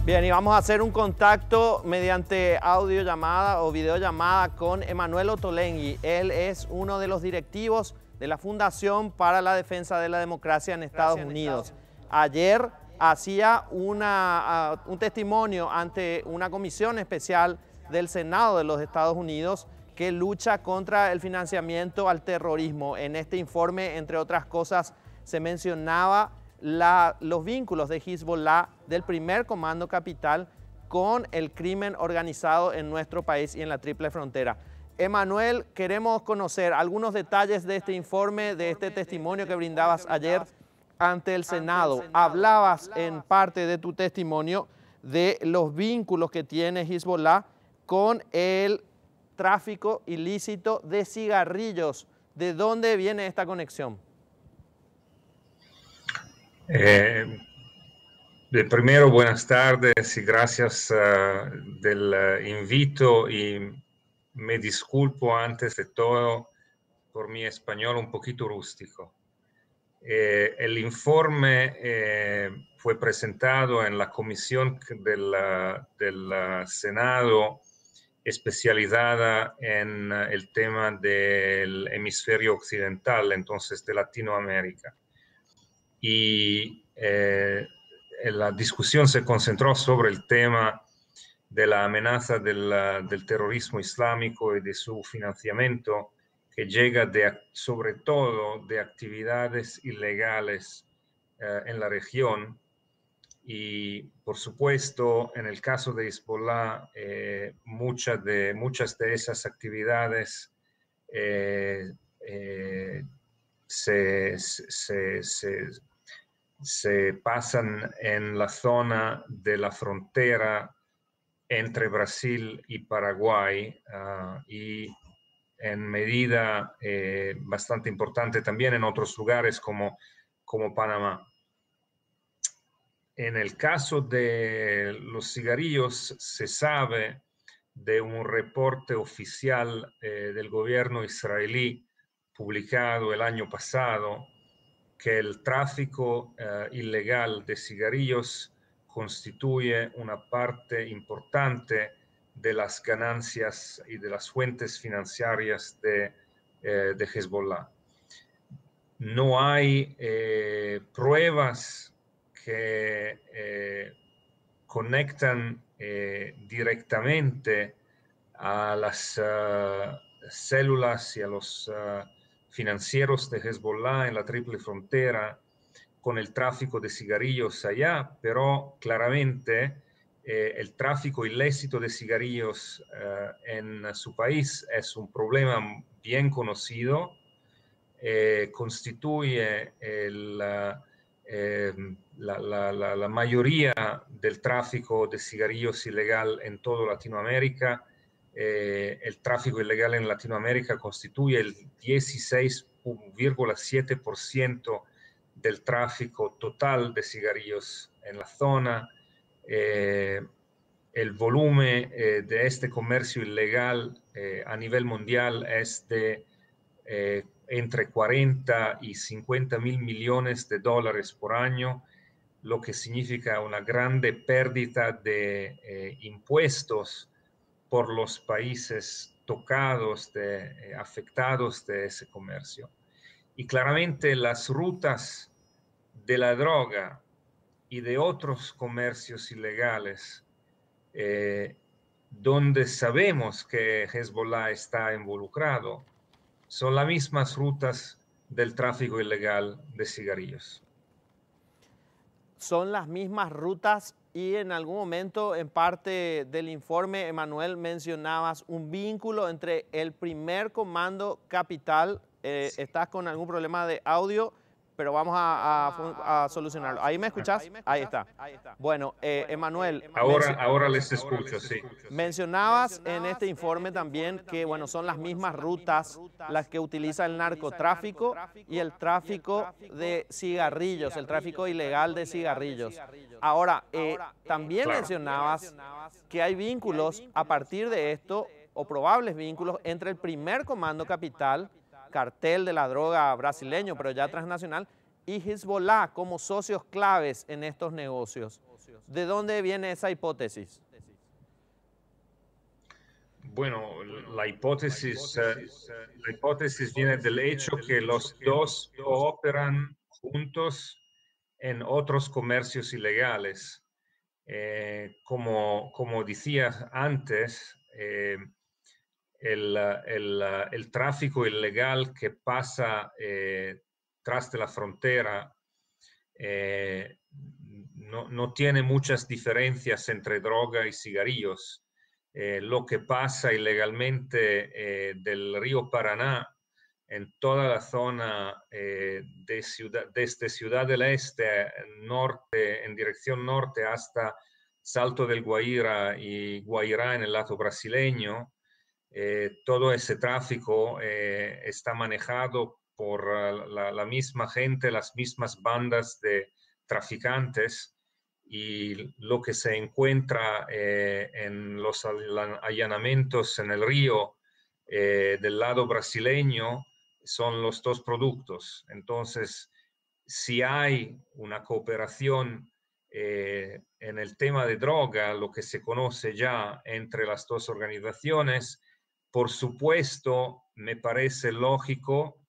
Bien, y vamos a hacer un contacto mediante audiollamada o videollamada con Emanuel Ottolenghi. Él es uno de los directivos de la Fundación para la Defensa de la Democracia en Estados Unidos. Ayer hacía un testimonio ante una comisión especial del Senado de los Estados Unidos que lucha contra el financiamiento al terrorismo. En este informe, entre otras cosas, se mencionaba los vínculos de Hezbollah, del primer comando capital, con el crimen organizado en nuestro país y en la Triple Frontera. Emanuel, queremos conocer algunos detalles de este informe, de este testimonio que brindabas ayer ante el Senado. Hablabas en parte de tu testimonio de los vínculos que tiene Hezbollah con el tráfico ilícito de cigarrillos. ¿De dónde viene esta conexión? Primero, buenas tardes y gracias del invito, y me disculpo antes de todo por mi español un poquito rústico. El informe fue presentado en la comisión del Senado especializada en el tema del hemisferio occidental, entonces de Latinoamérica. Y la discusión se concentró sobre el tema de la amenaza del terrorismo islámico y de su financiamiento, que llega sobre todo de actividades ilegales en la región. Y por supuesto, en el caso de Hezbollah, muchas de esas actividades se pasan en la zona de la frontera entre Brasil y Paraguay, y en medida bastante importante también en otros lugares como Panamá. En el caso de los cigarrillos, se sabe de un reporte oficial del gobierno israelí publicado el año pasado, que el tráfico ilegal de cigarrillos constituye una parte importante de las ganancias y de las fuentes financieras de Hezbollah. No hay pruebas que conectan directamente a las células y a los financieros de Hezbollah en la Triple Frontera con el tráfico de cigarrillos allá, pero claramente el tráfico ilícito de cigarrillos en su país es un problema bien conocido. Constituye la mayoría del tráfico de cigarrillos ilegal en toda Latinoamérica. El tráfico ilegal en Latinoamérica constituye el 16,7% del tráfico total de cigarrillos en la zona. El volumen de este comercio ilegal a nivel mundial es de entre 40 y 50 mil millones de dólares por año, lo que significa una grande pérdida de impuestos por los países tocados, afectados de ese comercio. Y claramente las rutas de la droga y de otros comercios ilegales, donde sabemos que Hezbollah está involucrado, son las mismas rutas del tráfico ilegal de cigarrillos. Son las mismas rutas, y en algún momento, en parte del informe, Emanuel, mencionabas un vínculo entre el primer comando capital. Estás con algún problema de audio, pero vamos a solucionarlo. ¿Ahí me escuchás? Ahí está. Bueno, Emanuel. Ahora les escucho, sí. Mencionabas en este informe también que, bueno, son las mismas rutas las que utiliza el narcotráfico y el tráfico de cigarrillos, el tráfico ilegal de cigarrillos. Ahora, también mencionabas que hay vínculos a partir de esto, o probables vínculos, entre el primer comando capital, cartel de la droga brasileño, pero ya transnacional, y Hezbollah como socios claves en estos negocios. ¿De dónde viene esa hipótesis? Bueno, la hipótesis viene del hecho que los dos operan juntos en otros comercios ilegales. Como decía antes, el tráfico ilegal que pasa tras de la frontera no tiene muchas diferencias entre droga y cigarrillos. Lo que pasa ilegalmente del río Paraná en toda la zona desde Ciudad del Este, norte, en dirección norte hasta Salto del Guaira y Guairá en el lado brasileño, todo ese tráfico está manejado por la misma gente, las mismas bandas de traficantes, y lo que se encuentra en los allanamientos en el río del lado brasileño son los dos productos. Entonces, si hay una cooperación en el tema de droga, lo que se conoce ya entre las dos organizaciones, por supuesto, me parece lógico,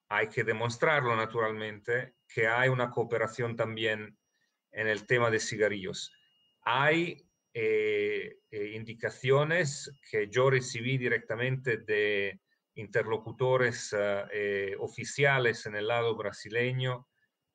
hay que demostrarlo naturalmente, que hay una cooperación también en el tema de cigarrillos. Hay indicaciones que yo recibí directamente de interlocutores oficiales en el lado brasileño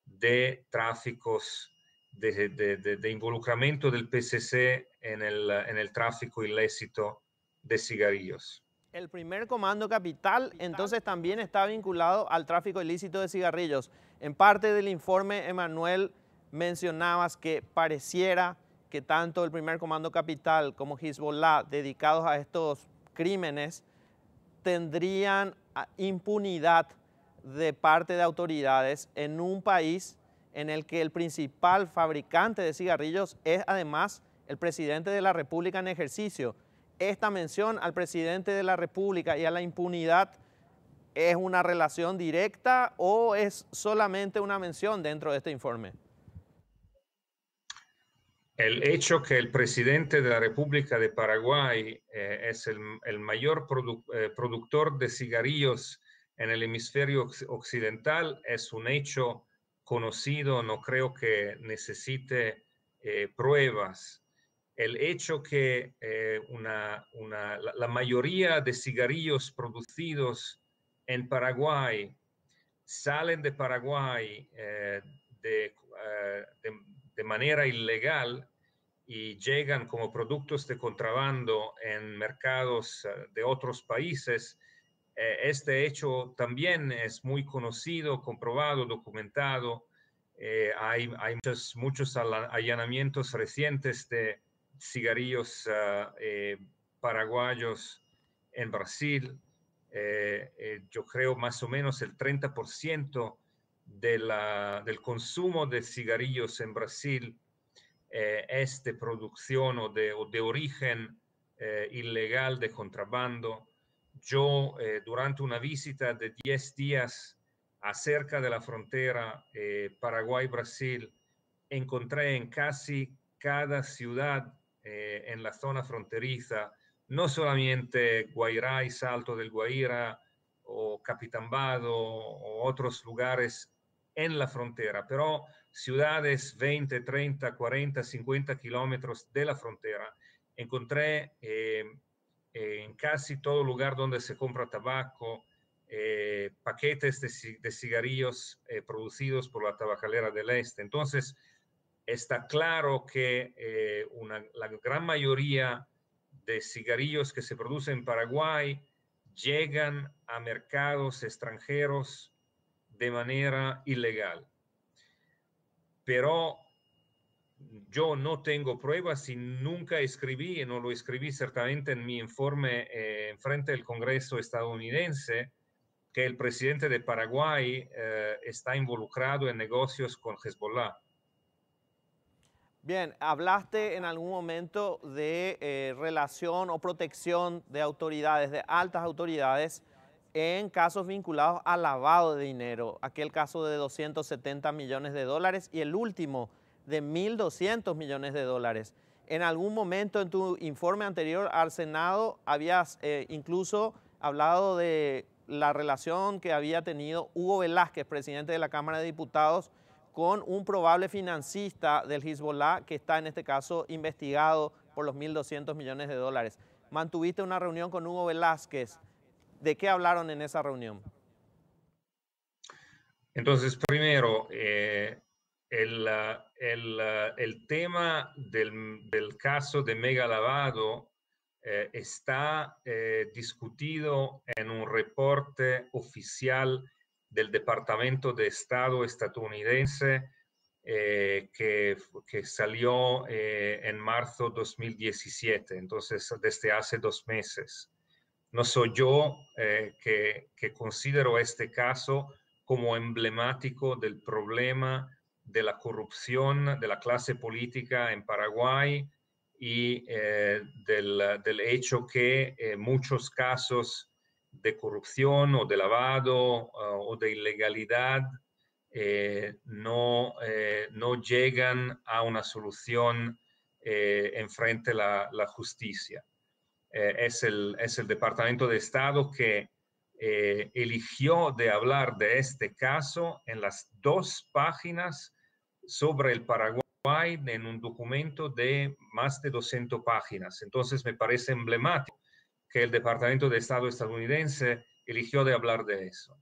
de tráficos, de involucramiento del PCC en el tráfico ilícito de cigarrillos. El primer comando capital entonces también está vinculado al tráfico ilícito de cigarrillos. En parte del informe, Emanuel, mencionabas que pareciera que tanto el primer comando capital como Hezbollah, dedicados a estos crímenes, tendrían impunidad de parte de autoridades en un país en el que el principal fabricante de cigarrillos es además el presidente de la República en ejercicio. Esta mención al presidente de la República y a la impunidad, ¿es una relación directa o es solamente una mención dentro de este informe? El hecho que el presidente de la República de Paraguay es el mayor productor de cigarrillos en el hemisferio occidental es un hecho conocido, no creo que necesite pruebas. El hecho que la mayoría de cigarrillos producidos en Paraguay salen de Paraguay de manera ilegal y llegan como productos de contrabando en mercados de otros países, este hecho también es muy conocido, comprobado, documentado. Hay muchos allanamientos recientes de cigarrillos paraguayos en Brasil. Yo creo más o menos el 30% del consumo de cigarrillos en Brasil es de producción o de origen ilegal, de contrabando. Yo, durante una visita de 10 días acerca de la frontera Paraguay-Brasil, encontré en casi cada ciudad en la zona fronteriza, no solamente Guairá y Salto del Guaira o Capitambado o otros lugares en la frontera, pero ciudades 20, 30, 40, 50 kilómetros de la frontera. Encontré en casi todo lugar donde se compra tabaco, paquetes de cigarrillos producidos por la tabacalera del Este. Entonces, está claro que la gran mayoría de cigarrillos que se producen en Paraguay llegan a mercados extranjeros de manera ilegal. Pero yo no tengo pruebas y nunca escribí, no lo escribí certamente en mi informe en frente del Congreso estadounidense, que el presidente de Paraguay está involucrado en negocios con Hezbollah. Bien, hablaste en algún momento de relación o protección de autoridades, de altas autoridades en casos vinculados al lavado de dinero, aquel caso de 270 millones de dólares y el último de 1.200 millones de dólares. En algún momento en tu informe anterior al Senado habías incluso hablado de la relación que había tenido Hugo Velázquez, presidente de la Cámara de Diputados, con un probable financista del Hezbollah que está en este caso investigado por los 1.200 millones de dólares. Mantuviste una reunión con Hugo Velázquez. ¿De qué hablaron en esa reunión? Entonces, primero, el tema del caso de mega lavado está discutido en un reporte oficial del Departamento de Estado estadounidense que salió en marzo 2017, entonces desde hace 2 meses. No soy yo que considero este caso como emblemático del problema de la corrupción de la clase política en Paraguay y del hecho que muchos casos de corrupción o de lavado o de ilegalidad no llegan a una solución en frente a la justicia. Es el Departamento de Estado que eligió de hablar de este caso en las 2 páginas sobre el Paraguay en un documento de más de 200 páginas. Entonces me parece emblemático que el Departamento de Estado estadounidense eligió de hablar de eso.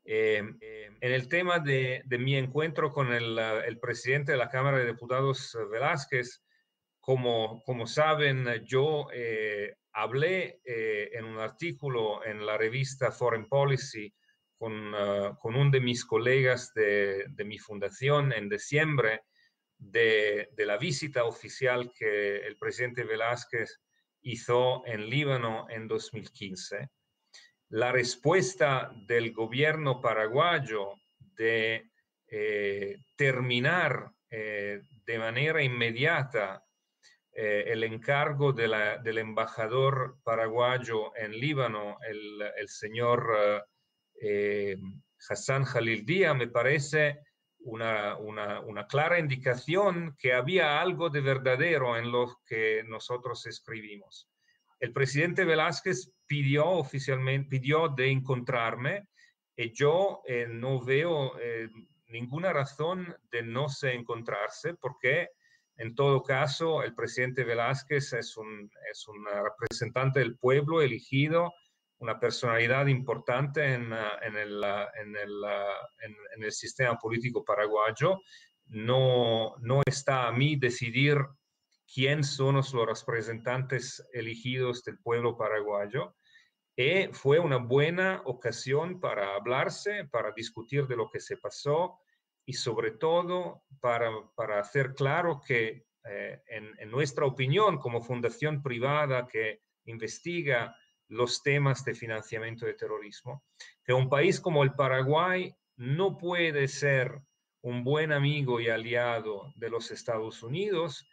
En el tema de mi encuentro con el presidente de la Cámara de Diputados, Velázquez, como saben, yo hablé en un artículo en la revista Foreign Policy con uno de mis colegas de mi fundación en diciembre de la visita oficial que el presidente Velázquez hizo en Líbano en 2015. La respuesta del gobierno paraguayo de terminar de manera inmediata el encargo del embajador paraguayo en Líbano, el señor Hassan Khalil Díaz, me parece una clara indicación que había algo de verdadero en lo que nosotros escribimos. El presidente Velázquez pidió de encontrarme y yo no veo ninguna razón de no se encontrarse porque en todo caso el presidente Velázquez es un representante del pueblo elegido, una personalidad importante en el sistema político paraguayo. No está a mí decidir quién son los representantes elegidos del pueblo paraguayo. Y fue una buena ocasión para hablarse, para discutir de lo que se pasó y sobre todo para hacer claro que en nuestra opinión como fundación privada que investiga los temas de financiamiento de terrorismo, que un país como el Paraguay no puede ser un buen amigo y aliado de los Estados Unidos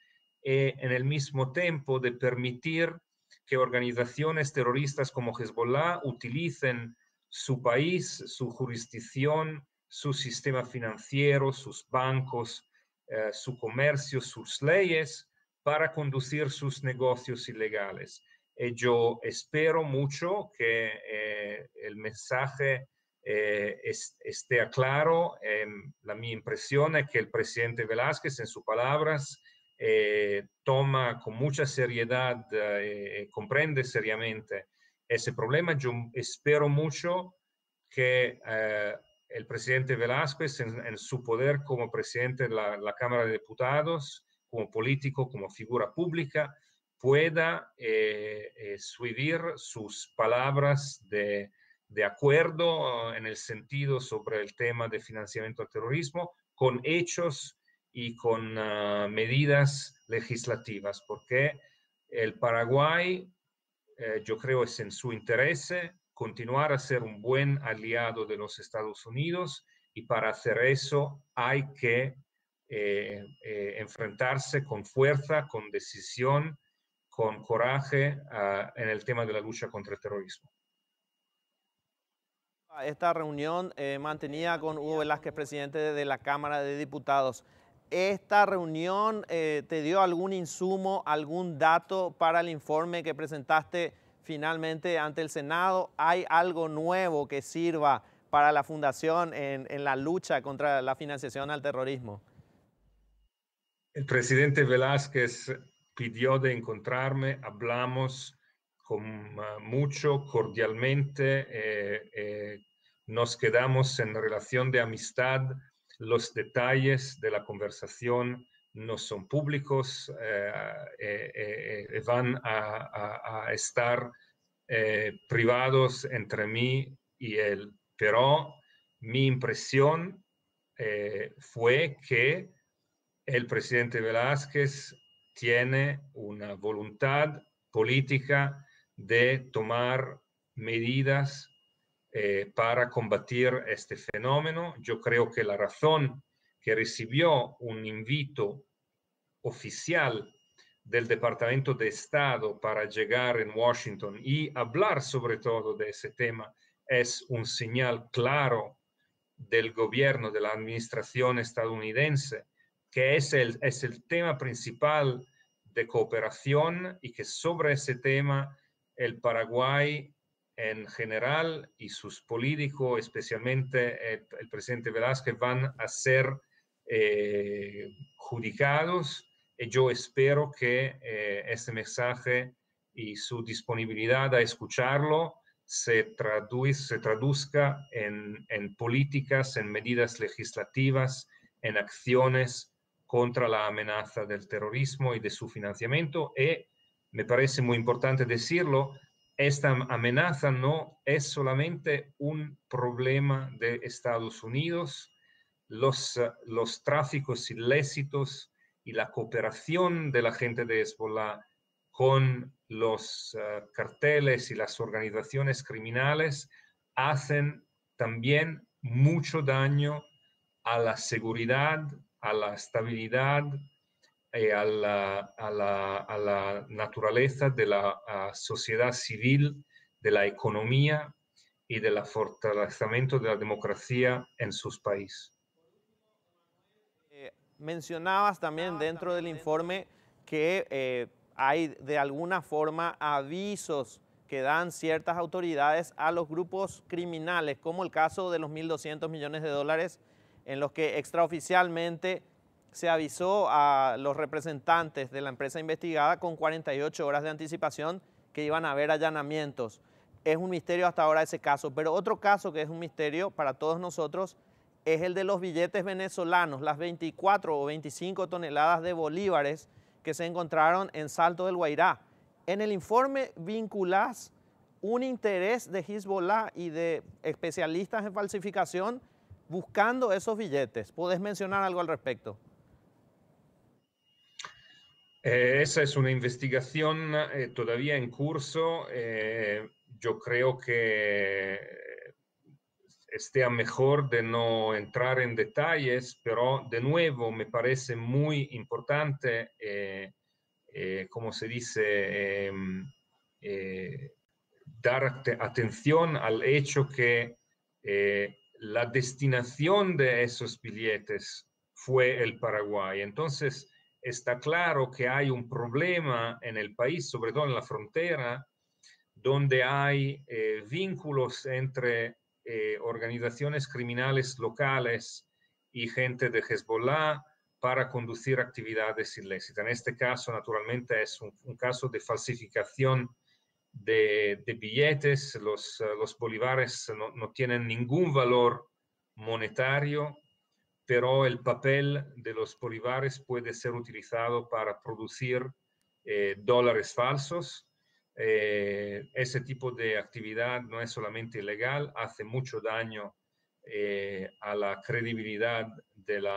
en el mismo tiempo de permitir que organizaciones terroristas como Hezbollah utilicen su país, su jurisdicción, su sistema financiero, sus bancos, su comercio, sus leyes para conducir sus negocios ilegales. Yo espero mucho que el mensaje esté claro. Mi impresión es que el presidente Velázquez, en sus palabras, toma con mucha seriedad, comprende seriamente ese problema. Yo espero mucho que el presidente Velázquez, en su poder como presidente de la Cámara de Diputados, como político, como figura pública, pueda subir sus palabras de acuerdo en el sentido sobre el tema de financiamiento al terrorismo con hechos y con medidas legislativas, porque el Paraguay, yo creo, es en su interés continuar a ser un buen aliado de los Estados Unidos y para hacer eso hay que enfrentarse con fuerza, con decisión, con coraje en el tema de la lucha contra el terrorismo. Esta reunión mantenida con Hugo Velázquez, presidente de la Cámara de Diputados. ¿Esta reunión te dio algún insumo, algún dato para el informe que presentaste finalmente ante el Senado? ¿Hay algo nuevo que sirva para la Fundación en la lucha contra la financiación al terrorismo? El presidente Velázquez pidió de encontrarme, hablamos con mucho cordialmente, nos quedamos en relación de amistad. Los detalles de la conversación no son públicos, van a estar privados entre mí y él. Pero mi impresión fue que el presidente Velázquez tiene una voluntad política de tomar medidas para combatir este fenómeno. Yo creo que la razón que recibió un invito oficial del Departamento de Estado para llegar en Washington y hablar sobre todo de ese tema es un señal claro del gobierno, de la administración estadounidense, que es el tema principal de cooperación y que sobre ese tema el Paraguay en general y sus políticos, especialmente el presidente Velázquez, van a ser judicados. Y yo espero que este mensaje y su disponibilidad a escucharlo se traduzca en políticas, en medidas legislativas, en acciones contra la amenaza del terrorismo y de su financiamiento. Y me parece muy importante decirlo, esta amenaza no es solamente un problema de Estados Unidos. Los tráficos ilícitos y la cooperación de la gente de Hezbollah con los carteles y las organizaciones criminales hacen también mucho daño a la seguridad, a la estabilidad, a la naturaleza de la sociedad civil, de la economía y del fortalecimiento de la democracia en sus países. Mencionabas también dentro del informe que hay de alguna forma avisos que dan ciertas autoridades a los grupos criminales, como el caso de los 1.200 millones de dólares, en los que extraoficialmente se avisó a los representantes de la empresa investigada con 48 horas de anticipación que iban a haber allanamientos. Es un misterio hasta ahora ese caso, pero otro caso que es un misterio para todos nosotros es el de los billetes venezolanos, las 24 o 25 toneladas de bolívares que se encontraron en Salto del Guairá. En el informe vinculás un interés de Hezbollah y de especialistas en falsificación buscando esos billetes. ¿Podés mencionar algo al respecto? Esa es una investigación todavía en curso. Yo creo que esté mejor de no entrar en detalles, pero de nuevo me parece muy importante, como se dice, dar atención al hecho que la destinación de esos billetes fue el Paraguay. Entonces, está claro que hay un problema en el país, sobre todo en la frontera, donde hay vínculos entre organizaciones criminales locales y gente de Hezbollah para conducir actividades ilícitas. En este caso, naturalmente, es un caso de falsificación de billetes. Los bolívares no tienen ningún valor monetario, pero el papel de los bolívares puede ser utilizado para producir dólares falsos. Ese tipo de actividad no es solamente ilegal, hace mucho daño a la credibilidad del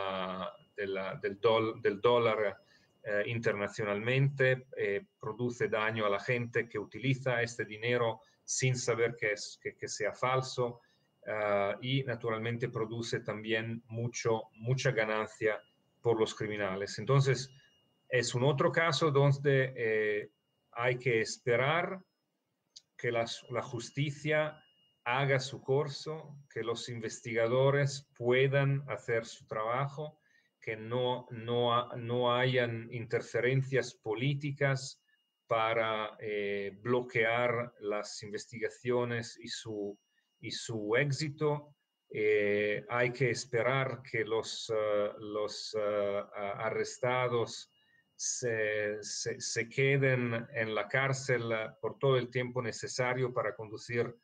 dólar internacionalmente, produce daño a la gente que utiliza este dinero sin saber que sea falso, y naturalmente produce también mucha ganancia por los criminales. Entonces, es un otro caso donde hay que esperar que la justicia haga su curso, que los investigadores puedan hacer su trabajo, que no hayan interferencias políticas para bloquear las investigaciones y su éxito. Hay que esperar que los arrestados se queden en la cárcel por todo el tiempo necesario para conducir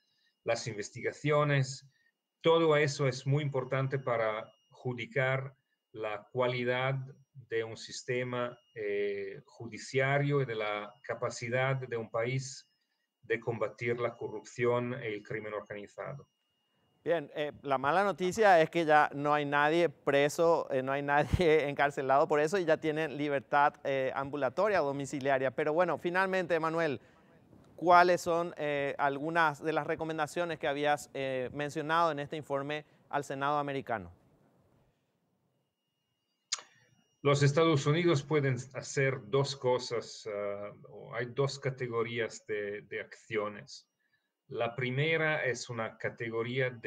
las investigaciones. Todo eso es muy importante para adjudicar la cualidad de un sistema judiciario y de la capacidad de un país de combatir la corrupción y el crimen organizado. Bien, la mala noticia es que ya no hay nadie preso, no hay nadie encarcelado por eso y ya tienen libertad ambulatoria o domiciliaria. Pero bueno, finalmente, Emanuel, ¿cuáles son algunas de las recomendaciones que habías mencionado en este informe al Senado americano? Los Estados Unidos pueden hacer dos cosas, hay dos categorías de acciones. La primera es una categoría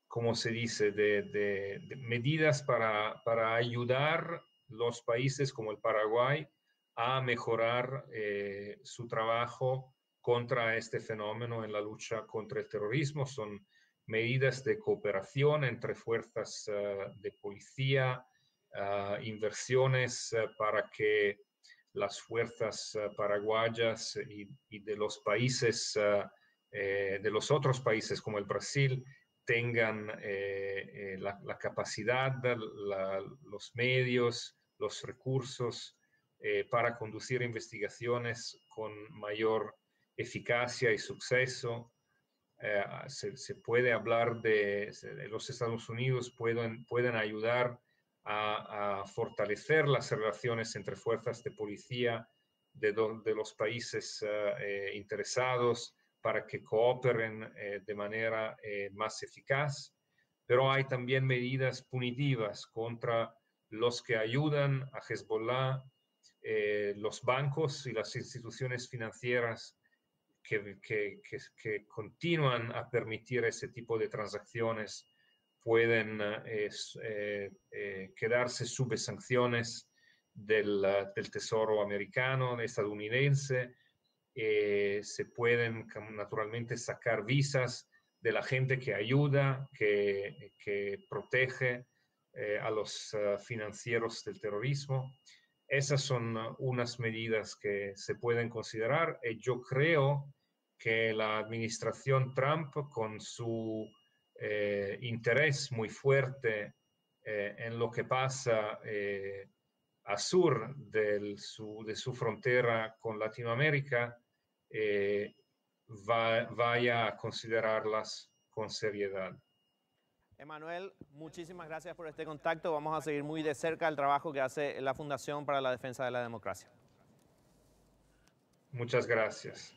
¿cómo se dice?, de medidas para ayudar los países como el Paraguay a mejorar su trabajo contra este fenómeno en la lucha contra el terrorismo. Son medidas de cooperación entre fuerzas de policía, inversiones para que las fuerzas paraguayas y de los países, de los otros países como el Brasil, tengan la capacidad, los medios, los recursos para conducir investigaciones con mayor eficacia y suceso. Se puede hablar de los Estados Unidos pueden ayudar a fortalecer las relaciones entre fuerzas de policía de los países interesados para que cooperen de manera más eficaz. Pero hay también medidas punitivas contra los que ayudan a Hezbollah, los bancos y las instituciones financieras que continúan a permitir ese tipo de transacciones pueden quedarse sub sanciones del Tesoro americano, estadounidense. Se pueden naturalmente sacar visas de la gente que ayuda, que protege a los financieros del terrorismo. Esas son unas medidas que se pueden considerar. Yo creo que la administración Trump, con su interés muy fuerte en lo que pasa a sur de su frontera con Latinoamérica, vaya a considerarlas con seriedad. Emanuel, muchísimas gracias por este contacto. Vamos a seguir muy de cerca el trabajo que hace la Fundación para la Defensa de la Democracia. Muchas gracias.